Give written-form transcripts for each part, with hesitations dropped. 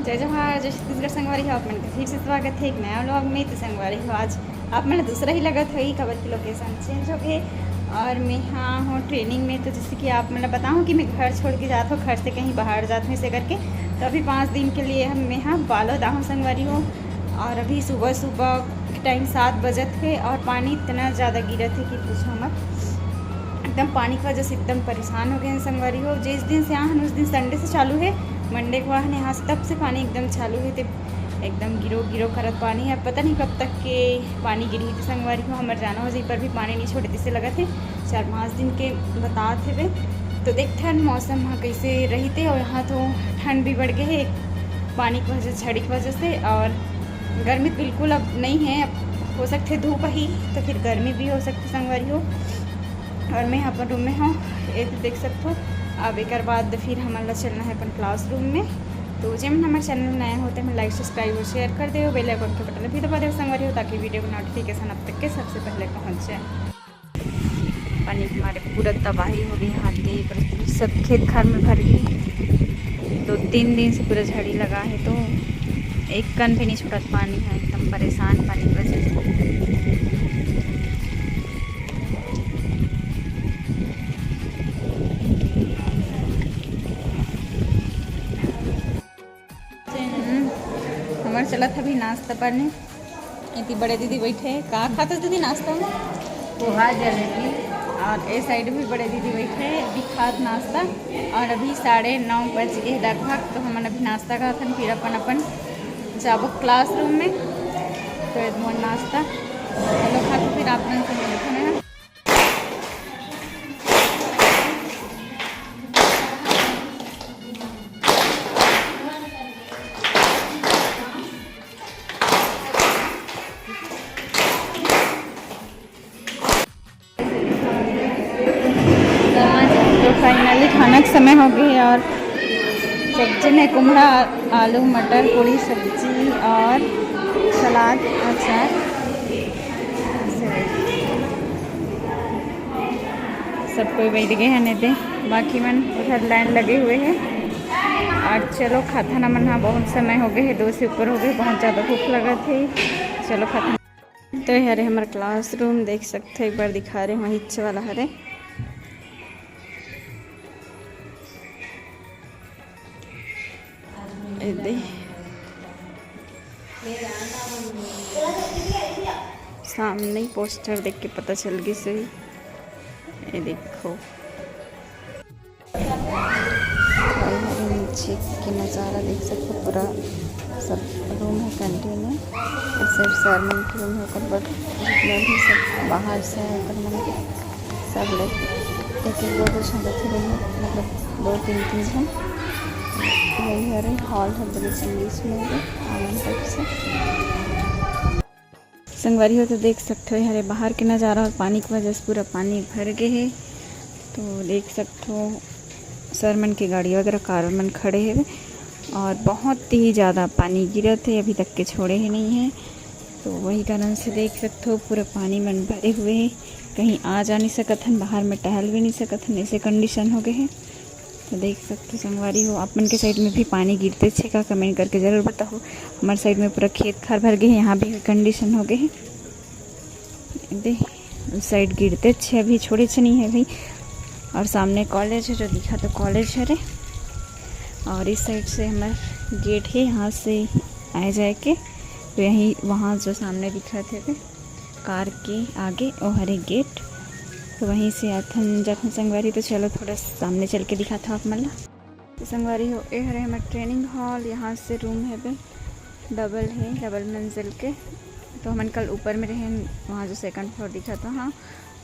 जय जोहार, जय छत्तीसगढ़ संगवारी हो। आप मन फिर से स्वागत है एक नया व्लॉग में। तो संगवारी हो आज आप मैंने दूसरा ही लगत हुई खबर की लोकेशन चेंज हो गए और मैं हाँ हूँ ट्रेनिंग में। तो जैसे कि आप मैंने बताऊँ कि मैं घर छोड़ के जाता हूँ, घर से कहीं बाहर जाता हूँ इसे करके। तो अभी 5 दिन के लिए हम मैं हाँ बालोद हूँ संगवारी हो। और अभी सुबह सुबह टाइम 7 बजे थे और पानी इतना ज़्यादा गिरा थे कि पूछो मत। एकदम पानी की वजह से एकदम परेशान हो गए हैं संगवारी हो। जिस दिन से यहाँ उस दिन संडे से चालू है, मंडे को आने यहाँ से तब से पानी एकदम चालू है। तो एकदम गिरो गिरो करत पानी है। पता नहीं कब तक के पानी गिरी थी संगवारी हो। हमारे जाना हो जी पर भी पानी नहीं छोड़े से लगा थे 4-5 दिन के बता थे वे। तो देखते मौसम वहाँ कैसे रही थे। और यहाँ तो ठंड भी बढ़ गई है पानी की वजह छड़ी की वजह से। और गर्मी बिल्कुल अब नहीं है, अब हो सकते धूप ही तो फिर गर्मी भी हो सकती संगवारी हो। और मैं यहाँ पर रूम में हूँ, ये देख सकते हो। अब एक बाद फिर हमारा चलना है अपन क्लास रूम में। तो जब हमारे चैनल में नया होता है मैं लाइक सब्सक्राइब और शेयर कर दे, बेल आइकन के बटन भी दबा दे संगवारी हो, ताकि वीडियो का नोटिफिकेशन अब तक के सबसे पहले पहुँच जाए। पानी हमारे पूरा तबाही हो गई, हाथी सब खेत खार में भर गई। 2-3 दिन से पूरा झड़ी लगा है तो एक कन भी नहीं छूटा पानी है। एकदम परेशान पानी की वजह से। हमारे चला था अभी नाश्ता करने। इतनी बड़े दीदी बैठे का खाता दीदी नाश्ता में पोहा जलेबी। और ए साइड भी बड़े दीदी बैठे अभी खात नाश्ता। और अभी 9:30 बज गए लगभग। तो हमने अभी नाश्ता का था, फिर अपन जाबो क्लास रूम में। तो एकदम नाश्ता चलो खा के फिर आप बैठे हैं। फाइनली खाना का समय हो गया और सब्जी में कुमड़ा आलू मटर पूरी सब्जी और सलाद अचार। सब कोई बैठ गए हैं, नहीं दे बाकी मन उधर लाइन लगे हुए हैं। और चलो खाता ना मन हाँ बहुत समय हो गए है, 2 से ऊपर हो गए, बहुत ज़्यादा भूख लगा थे। चलो खाता। तो हरे हमारा क्लास रूम देख सकते एक बार दिखा रहे वहीं इच्छे वाला हरे। सामने ही पोस्टर देख के पता चल गई सही। ये देखो नीचे के नज़ारा देख सकते हो। पूरा सब रूम है कैंटीन में, सिर्फ सरमन की रूम है ऊपर, जितने भी सब बाहर से आकर मैंने सब लोग एक दो रूम है, मतलब 2-3 जन। यही है हॉल है बड़ी इंग्लिश में आनंद टाइप से संगवारी हो। तो देख सकते हो हरे बाहर के नज़ारा और पानी की वजह से पूरा पानी भर गए है। तो देख सकते हो सरमन की गाड़ी वगैरह कार मन खड़े हैं और बहुत ही ज़्यादा पानी गिरा थे, अभी तक के छोड़े ही नहीं हैं। तो वही कारण से देख सकते हो पूरा पानी मन भरे हुए हैं, कहीं आ जा नहीं सकत हन, बाहर में टहल भी नहीं सकत हन, ऐसे कंडीशन हो गए हैं। तो देख सकते हो संगवारी हो आप मन के साइड में भी पानी गिरते छे का कमेंट करके ज़रूर बताओ। हमारे साइड में पूरा खेत खार भर गए हैं, यहाँ भी कंडीशन हो गए हैं। दे उस साइड गिरते छे, अभी छोड़े छे नहीं है भाई। और सामने कॉलेज है जो दिखा तो कॉलेज है रे। और इस साइड से हमारा गेट है, यहाँ से आए जाए के तो यहीं वहाँ जो सामने दिख रहे थे कार के आगे वो हरे गेट, तो वहीं से आथन जाथन संगवारी। तो चलो थोड़ा सामने चल के दिखा था आप मल्ला। तो संगवारी हो ये हरे हमारा ट्रेनिंग हॉल, यहाँ से रूम है बे डबल है, डबल मंजिल के। तो हम कल ऊपर में रहे वहाँ जो 2nd फ्लोर दिखा था हाँ,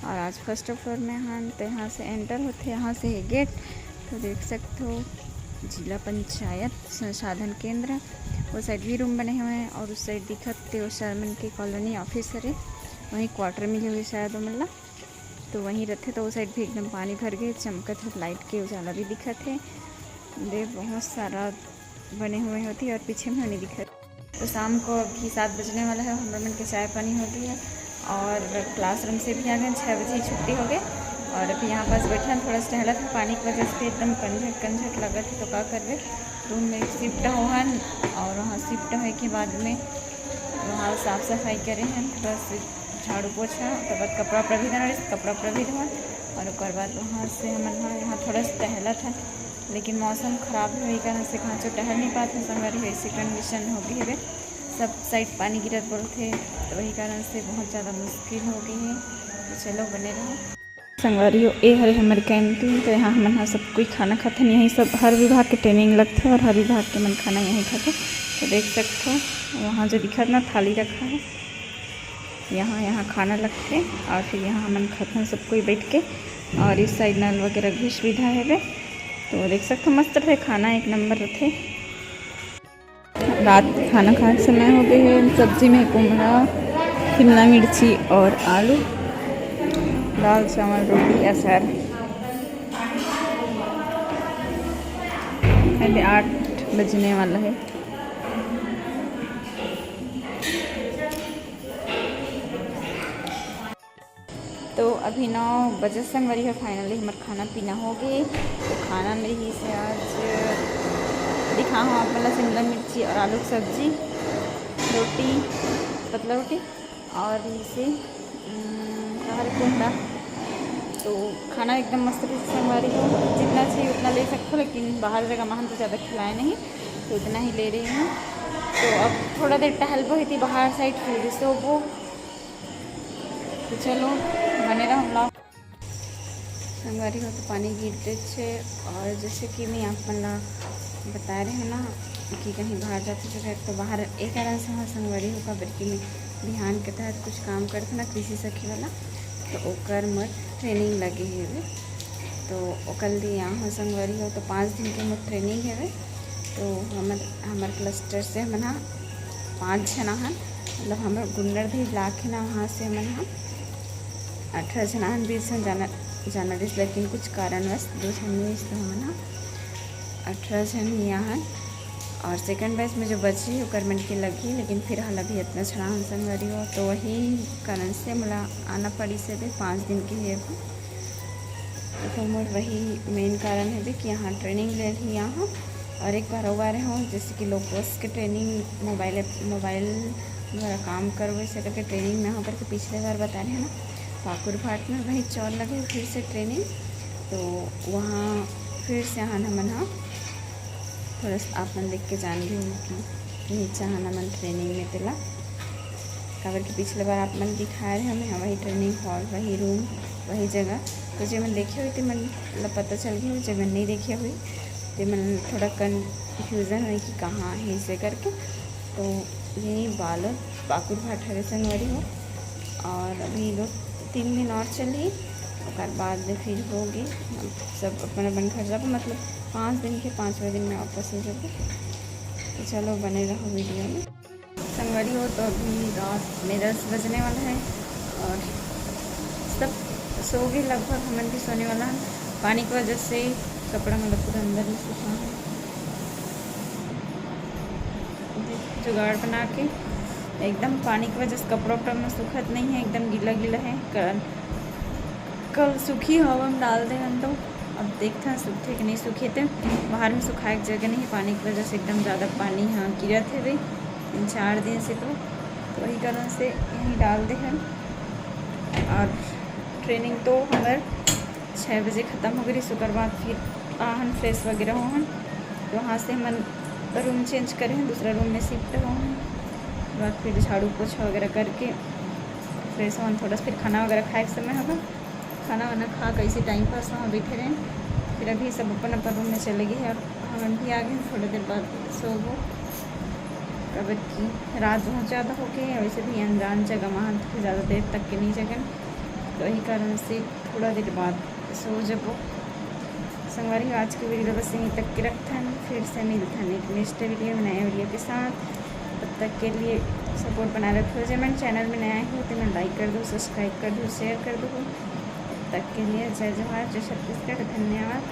और आज 1st फ्लोर में हाँ। तो यहाँ से एंटर होते, यहाँ से है गेट। तो देख सकते हो जिला पंचायत संसाधन केंद्र, वो साइड भी रूम बने हुए हैं। और उस साइड दिखते हो शर्मन की कॉलोनी ऑफिसर है, वहीं क्वार्टर मिले हुए शायद मतलब। तो वहीं रहते तो वो साइड भी एकदम पानी भर गए, चमकत है, लाइट के उजाला भी दिखत है। दे बहुत सारा बने हुए होती और पीछे में नहीं दिखत। तो शाम को अभी 7 बजने वाला है, हम लोगों के चाय पानी हो गई है और क्लासरूम से भी आ गए, 6 बजे छुट्टी हो गई। और अभी यहाँ पास बैठा थोड़ा सा टहला था, पानी की वजह से एकदम कंझट लगा थी। तो क्या कर रहे रूम में शिफ्ट हो और वहाँ शिफ्ट होने के बाद में वहाँ साफ़ सफाई करे हैं, बस झाड़ू पोछा, उसके बाद कपड़ा उपड़ा भी धोना, कपड़ा उपड़ा भी धोआ। और उसके बाद वहाँ से हम यहाँ थोड़ा सा टहला था, लेकिन मौसम ख़राब है, वही कारण से कहाँ से टहल नहीं पाते। संगवारी ऐसी कंडीशन हो गई है, सब साइड पानी गिरत पड़े थे, तो वही कारण से बहुत ज़्यादा मुश्किल हो गई है। तो चलो बने रहो संगवारियों। ये हरे हमारे कैंटीन, तो यहाँ हम सब कोई खाना खाते हैं, यहीं सब हर विभाग के ट्रेनिंग लगते और हर विभाग के मन खाना यहीं खाते। तो देख सकते हो वहाँ जो दिखा ना थाली रखा है, यहाँ खाना लगते और फिर यहाँ हम खाते हैं सब कोई बैठ के। और इस साइड नल वगैरह भी सुविधा है वे, तो देख सकते हो मस्त रहे, खाना एक नंबर रहे। रात खाना खाने समय हो गए है। सब्जी में कुमड़ा, शिमला मिर्ची और आलू, दाल चावल रोटी अचार। अभी 8 बजने वाला है। तो अभी 9 बजे संगवारी है, फाइनली हमारा खाना पीना हो गए। तो खाना में ही से आज दिखा हूँ आप वाला शिमला मिर्ची और आलू की सब्जी, रोटी, पतला रोटी और इसे कुंडा। तो खाना एकदम मस्त संगवारी हो, जितना चाहिए उतना ले सकते हो, लेकिन बाहर जगह महन तो ज़्यादा खिलाए नहीं, तो उतना ही ले रही हूँ। तो अब थोड़ा देर टहल हुई थी बाहर साइड, फिर सो वो। तो चलो बने रहो हम लोग संगवारी हो। तो पानी गिरते छे, और जैसे कि मैं आप बता रहे हैं ना कि कहीं बाहर जाते जगह, तो बाहर एक कारण से हमारे संगवारी हो का बल्कि में ध्यान के तहत कुछ काम करते ना कृषि सखी वाला, तो ओकर मत ट्रेनिंग लगे है। तो ओकर लिए यहाँ संगवारी हो तो 5 दिन के मत ट्रेनिंग है। तो हमारे क्लस्टर से हम 5 जना हैं, मतलब हमारे गुन्नर भी लाखे ना, वहाँ से हम 18 जना 20 जन जाना दिस, लेकिन कुछ कारणवश 2 जन तो हम 18 जन यहाँ। और सेकंड बैच में जो बची वो करमन की लगी, लेकिन फिर हाल अभी इतना छड़ा हम संगवारी हो, तो वही कारण से मला आना पड़ी से भी 5 दिन की है। तो मोर वही मेन कारण है भी कि यहाँ ट्रेनिंग ले ली यहाँ। और एक बार हुआ रहे हो जैसे कि लोकोस के ट्रेनिंग मोबाइल द्वारा काम कर वैसे करके ट्रेनिंग में होकर के पिछले बार बता रहे हैं ना, पाकुर भाट में वही चौर लगे फिर से ट्रेनिंग। तो वहाँ फिर से यहाँ मन थोड़ा सा आप मन देख के जान भी कि नीचा हाँ मन ट्रेनिंग में तेला काबर कि पिछले बार आप मन दिखाए रहे हमें वही ट्रेनिंग हॉल, वही रूम, वही जगह। तो जो मैं देखे हुई थी मन पता चल गई, जो मैं नहीं देखे हुई तो मन थोड़ा कन्फ्यूज़न हुई कि कहाँ है इसे करके। तो यही बालोद पाकुर भाट हरे संगवारी हो। और अभी 2-3 दिन और चली, और बाद में फिर होगी सब अपन अपन घर जाओ, मतलब 5 दिन के 5वें दिन में वापस हो जाओगे। तो चलो बने रहो वीडियो में संगवारी हो। तो अभी रात में 10 बजने वाला है और सब सो गए लगभग, हमन भी सोने वाला है। पानी की वजह से कपड़ा मतलब पूरा अंदर में सूखा है। जुगाड़ बना के एकदम पानी की वजह से कपड़ा उपड़ा में सूखत नहीं है, एकदम गीला गीला है। कल सूखी हवा में डाल दें हम, तो अब देखते हैं सूखे कि नहीं सूखे। थे बाहर में सुखाए जगह नहीं, पानी की वजह से एकदम ज़्यादा पानी यहाँ गिरत है भाई 3-4 दिन से। तो वही कारण से यहीं डाल दे हैं। और ट्रेनिंग तो हमारे 6 बजे ख़त्म हो गई, शुक्र बाद फिर आहन फ्रेश वगैरह हो। तो वहाँ से हम रूम चेंज करें, दूसरा रूम में शिफ्ट हो, बाद फिर झाड़ू पोछा वगैरह करके फ्रेश हो, थोड़ा फिर खाना वगैरह खाए के समय होगा। खाना वाना खा कैसे टाइम पास वहाँ बैठे रहें। फिर अभी सब अपन रूम में चले गए और हम भी आ गए थोड़ी देर बाद सो गो, कब की रात बहुत ज़्यादा हो गई है। वैसे भी अनजान जगह वहाँ तो ज़्यादा देर तक के नहीं जगह, तो वही कारण से थोड़ा देर बाद सो जब संगवारी। आज की वीडियो बस यहीं तक के रखते हैं, फिर से मिलते हैं नेक्स्ट वीडियो में नए वीडियो के साथ। तब तक के लिए सपोर्ट बनाए रखो। जब मैं चैनल में नया हूँ तो मैं लाइक कर दूँ, सब्सक्राइब कर दूँ, शेयर कर दूँ। तब तक के लिए जय जवाहर, जय छत्तीसगढ़, धन्यवाद।